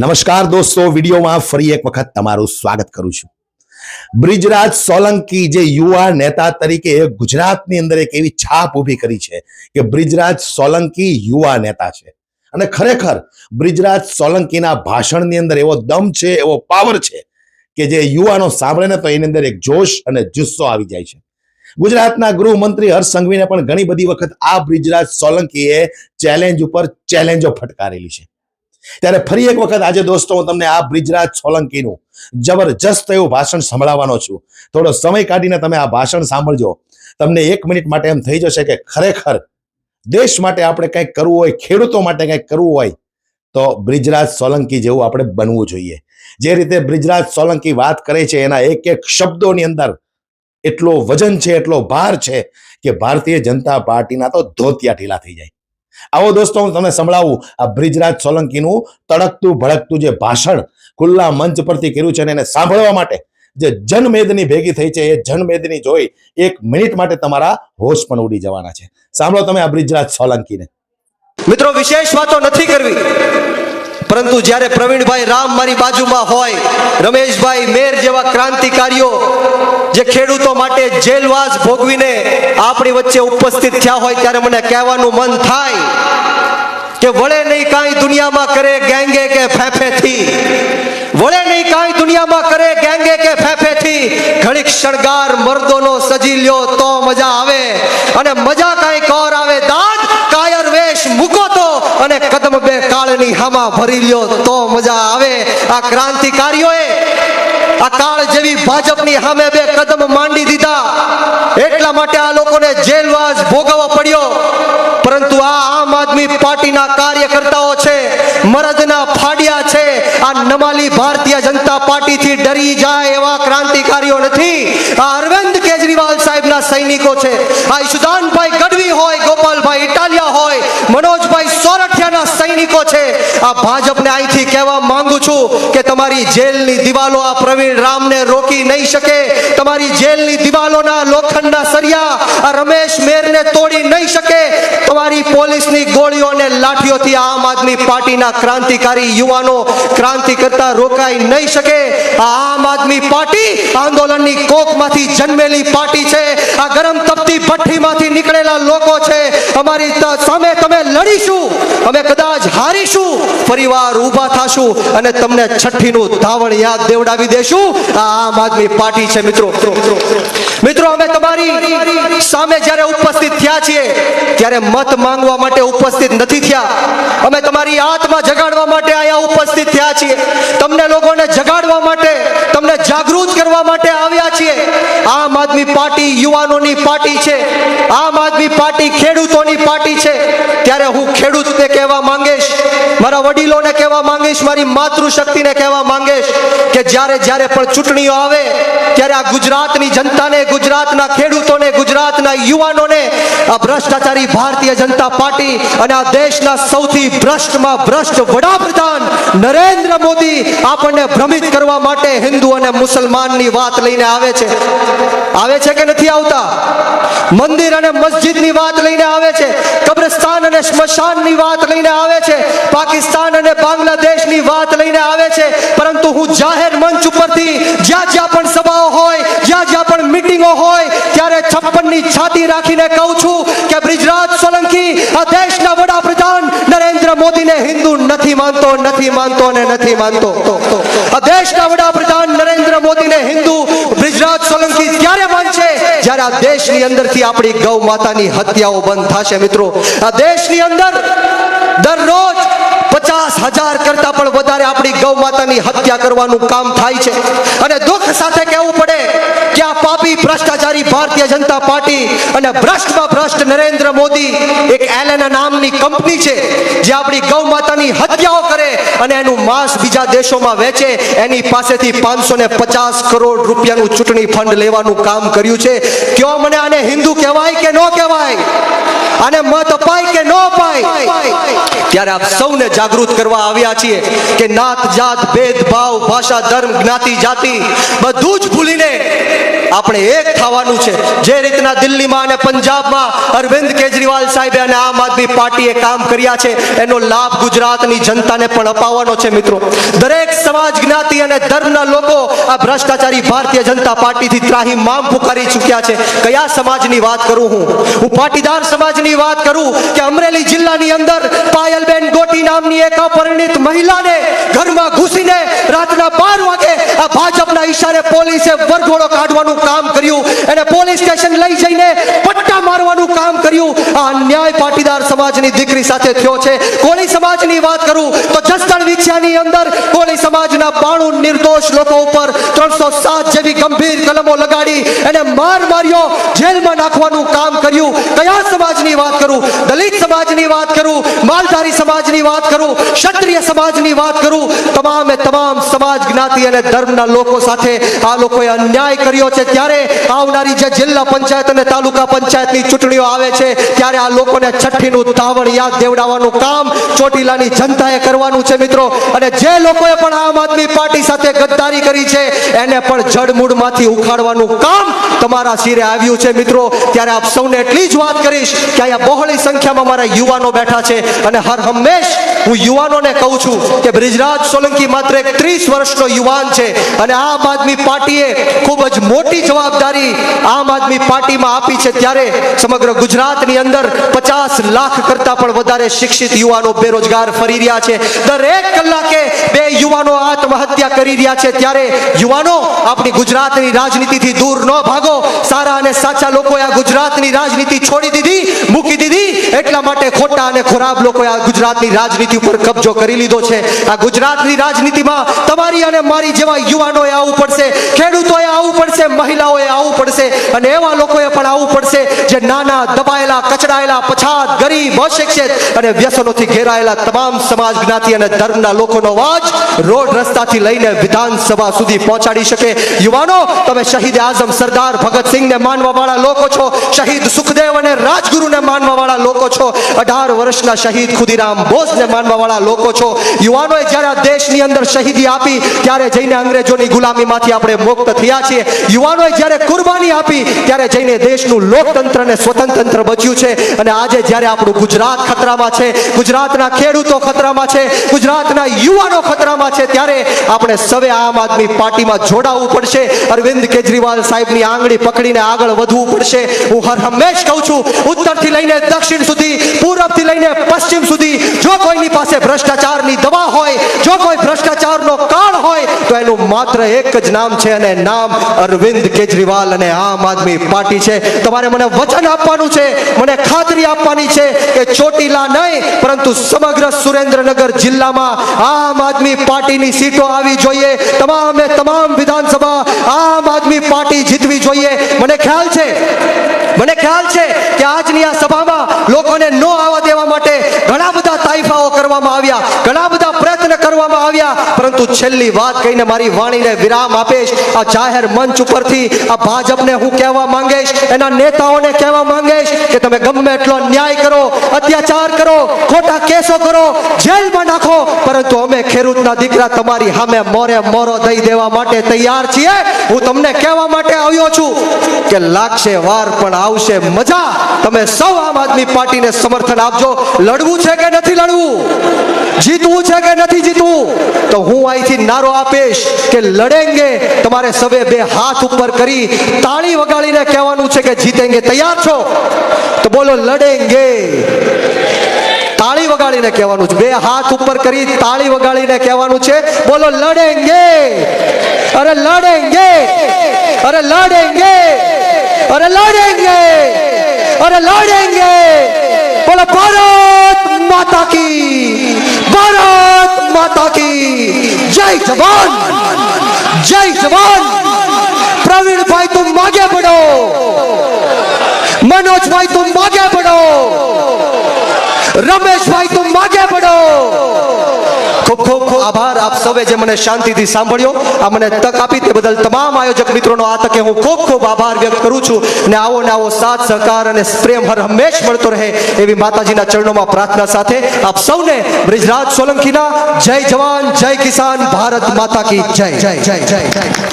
નમસ્કાર દોસ્તો, વિડીયોમાં ફરી એક વખત તમારું સ્વાગત કરું છું। બ્રિજરાજ સોલંકી જે યુવા નેતા તરીકે ગુજરાતની અંદર એક એવી છાપ ઊભી કરી છે કે બ્રિજરાજ સોલંકી યુવા નેતા છે અને ખરેખર બ્રિજરાજ સોલંકીના ભાષણની અંદર એવો દમ છે, એવો પાવર છે કે જે યુવાનો સાંભળે ને તો એની અંદર એક જોશ અને જુસ્સો આવી જાય છે। ગુજરાતના ગૃહમંત્રી હર્ષ સંઘવીને પણ ઘણી બધી વખત આ બ્રિજરાજ સોલંકીએ ચેલેન્જ ઉપર ચેલેન્જો ફટકારેલી છે। ત્યારે ફરી એક વખત આજે દોસ્તો હું તમને આ બ્રિજરાજ સોલંકીનું જબરજસ્ત એવું ભાષણ સંભળાવવાનો છું। થોડો સમય કાઢીને તમે આ ભાષણ સાંભળજો। તમને 1 મિનિટ માટે એમ થઈ જશે કે ખરેખર દેશ માટે આપણે કંઈક કરવું હોય, ખેડૂતો માટે કંઈક કરવું હોય તો બ્રિજરાજ સોલંકી જેવું આપણે બનવું જોઈએ। જે રીતે બ્રિજરાજ સોલંકી વાત કરે છે એના એક એક શબ્દોની અંદર એટલો વજન છે, એટલો ભાર છે કે ભારતીય જનતા પાર્ટીના તો ધોતિયા ઢીલા થઈ જાય। આવો દોસ્તો હું તમને સંભળાવું આ બ્રિજરાજ સોલંકીનું તડકતું ભડકતું જે ભાષણ ખુલ્લા મંચ પરથી કર્યું છે અને એને સાંભળવા માટે જે જનમેદની ભેગી થઈ છે એ જનમેદની જોઈ 1 મિનિટ માટે તમારા હોશ પણ ઉડી જવાના છે। સાંભળો તમે આ બ્રિજરાજ સોલંકીને। મિત્રો, વિશેષ વાતો નથી કરવી, પરંતુ જ્યારે પ્રવીણભાઈ રામ મારી બાજુમાં હોય, રમેશભાઈ મેર જેવા ક્રાંતિકારીઓ જે ખેડૂતો માટે જેલવાસ ભોગવીને આપણી વચ્ચે ઉપસ્થિત થયા હોય ત્યારે મને કહેવાનું મન થાય કે વળે નહીં કાંઈ દુનિયામાં કરે ગેંગે કે ફેફેથી, વળે નહીં કાંઈ દુનિયામાં કરે ગેંગે કે ફેફેથી, ઘડીક શણગાર મર્દોનો સજી લ્યો તો મજા આવે, અને મજા કાંઈ કોર આવે દાદ કાયર વેશ મૂકો તો, અને કદમ બે કાળની હામાં ભરી લ્યો તો મજા આવે। આ ક્રાંતિકારીઓએ આ કાળ જેવી ભાજપની સામે 2 કદમ માંડી દીધા, એટલા માટે આ લોકોને જેલવાસ ભોગવવો પડ્યો। પરંતુ આ આમ આદમી પાર્ટીના કાર્યકર્તાઓ છે, મરદના ફાડિયા છે, આ નમાલી ભારતીય જનતા પાર્ટીથી ડરી જાય એવા ક્રાંતિકારીઓ નથી। આ અરવિંદ કેજરીવાલ સાહેબના સૈનિકો છે। આ ઈશુદાનભાઈ ગઢવી હોય, ગોપાલભાઈ ઇટાલિયા હોય, મનોજભાઈ સોરઠિયાના સૈનિકો છે। આ ભાજપને અહીંથી કહેવા માંગુ છું કે તમારી જેલની દિવાલો આ પ્રવીણ રામને રોકી નહીં શકે, તમારી જેલની દિવાલોના લોખંડના સરિયા આ રમેશ મેરને તોડી નહીં શકે, તમારી પોલીસની ગોળીઓ અને લાઠીઓથી આમ આદમી પાર્ટીના ક્રાંતિકારી યુવાનો ક્રાંતિ કરતા રોકાઈ નહીં શકે। આ આમ આદમી પાર્ટી આંદોલનની કોખમાંથી જન્મેલી પાર્ટી છે। આ ગરમ તપતી ભઠ્ઠીમાંથી નીકળેલા લોકો છે। અમારી સામે તમે લડીશું, અમે કદાચ હારીશું, ફરીવાર ઊભા થાશું અને તમને છઠ્ઠીનું ધાવણ યાદ દેવડાવી દેશું। આ આમ આદમી પાર્ટી છે। મિત્રો, અમે તમારી સામે જ્યારે ઉપસ્થિત થયા છીએ ત્યારે મત માંગવા માટે ઉપસ્થિત નથી થયા, અમે તમારી આત્મા જગાડવા માટે અહીંયા ઉપસ્થિત થયા છીએ, તમને લોકોને જગાડવા માટે, તમને જાગૃત કરવા માટે આવ્યા છીએ। આમ આદમી પાર્ટી યુવાનોની પાર્ટી છે, આમ આદમી પાર્ટી ખેડૂતોની પાર્ટી છે। ત્યારે હું ખેડૂતને કહેવા માંગીશ, મારા વડીલોને કહેવા માંગીશ, મારી માતૃશક્તિને કહેવા માંગીશ કે જ્યારે જ્યારે પણ ચૂંટણીઓ આવે ત્યારે આ ગુજરાતની જનતાને, ગુજરાતના ખેડૂતોને, ગુજરાતના યુવાનોને આ ભ્રષ્ટાચારી ભારતીય જનતા પાર્ટી અને આ દેશના સૌથી ભ્રષ્ટમાં ભ્રષ્ટ વડાપ્રધાન નરેન્દ્ર મોદી આપણને ભ્રમિત કરવા માટે હિન્દુ અને મુસલમાનની વાત લઈને આવે છે કે નથી આવતા? મંદિર અને મસ્જિદની વાત લઈને આવે છે, કબ્રસ્તાન અને સ્મશાનની વાત લઈને આવે છે, પાકિસ્તાન અને બાંગ્લાદેશની વાત લઈને આવે છે। પરંતુ હું જાહેર મંચ ઉપરથી જ્યાં જ્યાં પણ સભાઓ હોય, જ્યાં જ્યાં પણ મીટિંગો હોય ત્યારે 56ની છાતી રાખીને કહું છું કે બ્રિજરાજ સોલંકી આ દેશના વડાપ્રધાન નરેન્દ્ર મોદીને હિન્દુ નથી માનતો, નથી માનતો અને નથી માનતો। આ દેશના વડાપ્રધાન નરેન્દ્ર મોદીને હિન્દુ બ્રિજરાજ સોલંકી ત્યારે માનશે જ્યારે આ દેશની અંદરથી આપણી ગૌ માતાની હત્યાઓ બંધ થશે। મિત્રો, આ દેશની અંદર દરરોજ 50,000 કરતા પણ વધારે આપણી ગૌ માતાની હત્યા કરવાનું કામ થાય છે, અને દુઃખ સાથે કહેવું પડે કે આ પાપી ભ્રષ્ટાચારી ભારતીય જનતા પાર્ટી અને ભ્રષ્ટમાં ભ્રષ્ટ નરેન્દ્ર મોદી એક એલેના નામની કંપની છે જે આપણી ગૌ માતાની હત્યાઓ કરે અને એનું માંસ બીજા દેશોમાં વેચે, એની પાસેથી 550 કરોડ રૂપિયાનું ચૂંટણી ફંડ લેવાનું કામ કર્યું છે। કયો મને આને હિન્દુ કહેવાય કે ન કહેવાય? આને મત અપાય કે ન અપાય? ત્યારે આપ સૌને જાગૃત કરવા આવ્યા છીએ કે નાત જાત ભેદભાવ ભાષા ધર્મ જ્ઞાતિ જાતિ બધું જ ભૂલીને આપણે એક થવાનું છે. જે રીતના દિલ્હીમાં અને પંજાબમાં અરવિંદ કેજરીવાલ સાહેબે અને આમ આદમી પાર્ટીએ કામ કર્યા છે એનો લાભ ગુજરાતની જનતાને પણ અપાવવાનો છે. મિત્રો, દરેક સમાજ જ્ઞાતિ અને ધર્મના લોકો આ ભ્રષ્ટાચારી ભારતીય જનતા પાર્ટીથી ત્રાહિમામ પુકારી ચૂક્યા છે. કયા સમાજની વાત કરું હું પાટીદાર સમાજની વાત કરું કે અમરેલી જિલ્લાની અંદર પાયલબેન ગોટી નામની એક અપરિણિત મહિલાને ઘરમાં ઘૂસીને રાતના 12 વાગે આ ભાજપના ઈશારે પોલીસે વરઘોડો કાઢવાનું કામ કર્યું, એને પોલીસ સ્ટેશન લઈ જઈને પટ્ટા મારવાનું કામ કર્યું. આ અન્યાય પાટીદાર સમાજની દીકરી સાથે થયો છે. કોળી સમાજની વાત કરું તો જસદણ વિછિયાની અંદર કોળી સમાજના 92 નિર્દોષ લોકો ઉપર 307 જેવી ગંભીર કલમો લગાડી એને માર્યો, જેલમાં નાખવાનું કામ કર્યું. કયા સમાજની વાત કરું? દલિત સમાજની વાત કરું, માલધારી સમાજની વાત કરું, ક્ષત્રિય સમાજની વાત કરું, તમામે તમામ સમાજ જ્ઞાતિ અને ધર્મના લોકો સાથે આ લોકોએ અન્યાય કર્યો છે. ત્યારે આવનારી જે જિલ્લા પંચાયત અને તાલુકા પંચાયતની ચૂંટણીઓ આવે છે ત્યારે આ લોકોને છઠ્ઠીનું તાવણ યાદ દેવડાવવાનું કામ ચોટીલાની જનતાએ કરવાનું છે. મિત્રો, અને જે લોકોએ પણ આમ આદમી પાર્ટી સાથે ગદ્દારી કરી છે એને પણ જડમૂળમાંથી ઉખાડવાનું કામ તમારા શિરે આવ્યું છે. મિત્રો, ત્યારે આપ સૌને એટલી જ વાત કરીશ કે અહીંયા બહોળી સંખ્યામાં મારા યુવાનો બેઠા છે અને હર હંમેશ હું યુવાનોને કહું છું કે બ્રિજરાજ સોલંકી માત્ર એક 30 વર્ષનો યુવાન છે અને આમ આદમી પાર્ટીએ ખૂબ જ મોટી જવાબદારી આમ આદમી પાર્ટીમાં આપી છે. ત્યારે સમગ્ર ગુજરાતની અંદર 50 લાખ કરતા પણ વધારે શિક્ષિત યુવાનો બેરોજગાર ફરી રહ્યા છે. દરેક કલાકે 2 યુવાનો આત્મહત્યા કરી રહ્યા છે. ત્યારે યુવાનો, આપણી ગુજરાતની રાજનીતિથી દૂર ન ભાગો. સારા અને સાચા લોકોએ આ ગુજરાતની રાજનીતિ છોડી દીધી, મૂકી દીધી, એટલા માટે ખોટા અને ખરાબ લોકોએ આ ગુજરાતની રાજનીતિ ઉપર કબજો કરી લીધો છે. આ ગુજરાતની રાજનીતિમાં તમારી અને મારી જેવા યુવાનોએ આવવું પડશે, ખેડૂતોએ આવવું પડશે, મહિલાઓએ આવવું પડશે અને એવા લોકોએ પણ આવવું પડશે જે નાના, દબાયેલા, કચડાયેલા, પછાત, ગરીબ, અશિક્ષિત અને વ્યસનોથી ઘેરાયેલા તમામ સમાજ જ્ઞાતિ અને ધર્મના લોકોનો અવાજ રોડ રસ્તાથી લઈને વિધાનસભા સુધી પહોંચાડી શકે. યુવાનો, તમે શહીદ આઝમ સરદાર ભગતસિંહને માનવા વાળા લોકો છો, શહીદ સુખદેવ અને રાજગુરુને માનવા વાળા લોકો છો, 18 વર્ષના શહીદ ખુદીરામ બોઝને માનવા વાળા લોકો છો. યુવાનોએ જ્યારે આ દેશની અંદર શહીદી આપી ત્યારે જઈને અંગ્રેજોની ગુલામીમાંથી આપણે મુક્ત થયા છીએ. યુવાનોએ જ્યારે કુરબાની આપી ત્યારે જઈને દેશનું લોકતંત્ર અને સ્વતંત્ર બચ્યું છે. અને આજે જ્યારે આપણું ગુજરાત ખતરામાં છે, ગુજરાતના ખેડૂતો ખતરામાં છે, ગુજરાતના યુવાનો ખતરામાં છે, ત્યારે આપણે સૌએ આમ આદમી પાર્ટીમાં જોડાવવું પડશે. અરવિંદ કેજરીવાલ સાહેબની આંગળી પકડીને આગળ વધવું પડશે. હું હર હંમેશ કહું છું, ઉત્તરથી લઈને દક્ષિણ સુધી, પૂર્વથી લઈને પશ્ચિમ સુધી, જો કોઈની પાસે ભ્રષ્ટાચારની દવા હોય, જો કોઈ ભ્રષ્ટાચારનો કાળ હોય તો એનું માત્ર એક જ નામ છે અને નામ અરવિંદ કેજરીવાલ અને આમ આદમી પાર્ટી છે. તમારે મને વચન આપવાનું છે, મને ખાતરી આપવાની છે કે ચોટીલા નહીં પરંતુ સમગ્ર સુરેન્દ્રનગર જિલ્લામાં આમ આદમી પાર્ટીની સીટો આવી જોઈએ. તમામે તમામ વિધાનસભા આમ આદમી પાર્ટી જીતવી જોઈએ. મને ખ્યાલ છે કે આજની આ સભામાં લોકોને નો આવવા દેવા માટે ઘણા બધા તાઇફાઓ કરવામાં આવ્યા, ઘણા બધા પ્રયત્ન કરવામાં આવ્યા, પરંતુ છેલ્લી વાત કહીને મારી વાણીને વિરામ આપીશ. આ જાહેર મંચ ઉપરથી આ ભાજપને હું કહેવા માંગીશ, એના નેતાઓને કહેવા માંગીશ કે તમે ગમે એટલો ન્યાય કરો, અત્યાચાર કરો, ખોટા કેસો કરો, જેલમાં નાખો, પરંતુ અમે ખેડૂતના દીકરા તમારી સામે મોરે મોરો દઈ દેવા માટે તૈયાર છીએ. હું તમને કહેવા માટે આવ્યો છું કે લાગશે વાર પણ આવશે મજા. તમે સૌ આમ આદમી પાર્ટીને સમર્થન આપજો. લડવું છે કે નથી લડવું? જીતવું છે કે નથી જીતવું? તો હું અહીંથી નારો આપીશ કે લડેંગે. તમારે સવે 2 હાથ ઉપર કરી તાળી વગાડીને કહેવાનું છે કે જીતેંગે. તૈયાર છો? તો બોલો લડેંગે. તાળી વગાડીને કહેવાનું છે, 2 હાથ ઉપર કરી તાળી વગાડીને કહેવાનું છે, બોલો લડેંગે. અરે લડેંગે, અરે લડેંગે, અરે લડેંગે, અરે લડેંगे. बोलो भारत माता की, भारत माता की जय जवान, जय जवान. प्रवीण भाई तुम आगे बढ़ो, मनोज भाई तुम आगे बढ़ो, रमेश भाई तुम आगे बढ़ो. खूब खूब आभार. આપ સૌએ જે મને શાંતિથી સાંભળ્યો, આ મને તક આપી તે બદલ તમામ આયોજક મિત્રોનો આ તકે હું ખૂબ ખૂબ આભાર વ્યક્ત કરું છું. અને આવો સાથ સહકાર અને પ્રેમ હર હંમેશ મળતો રહે એવી માતાજીના ચરણોમાં પ્રાર્થના સાથે આપ સૌને બ્રિજરાજ સોલંકીના જય જવાન જય કિસાન ભારત માતા કી જય. જય જય જય જય.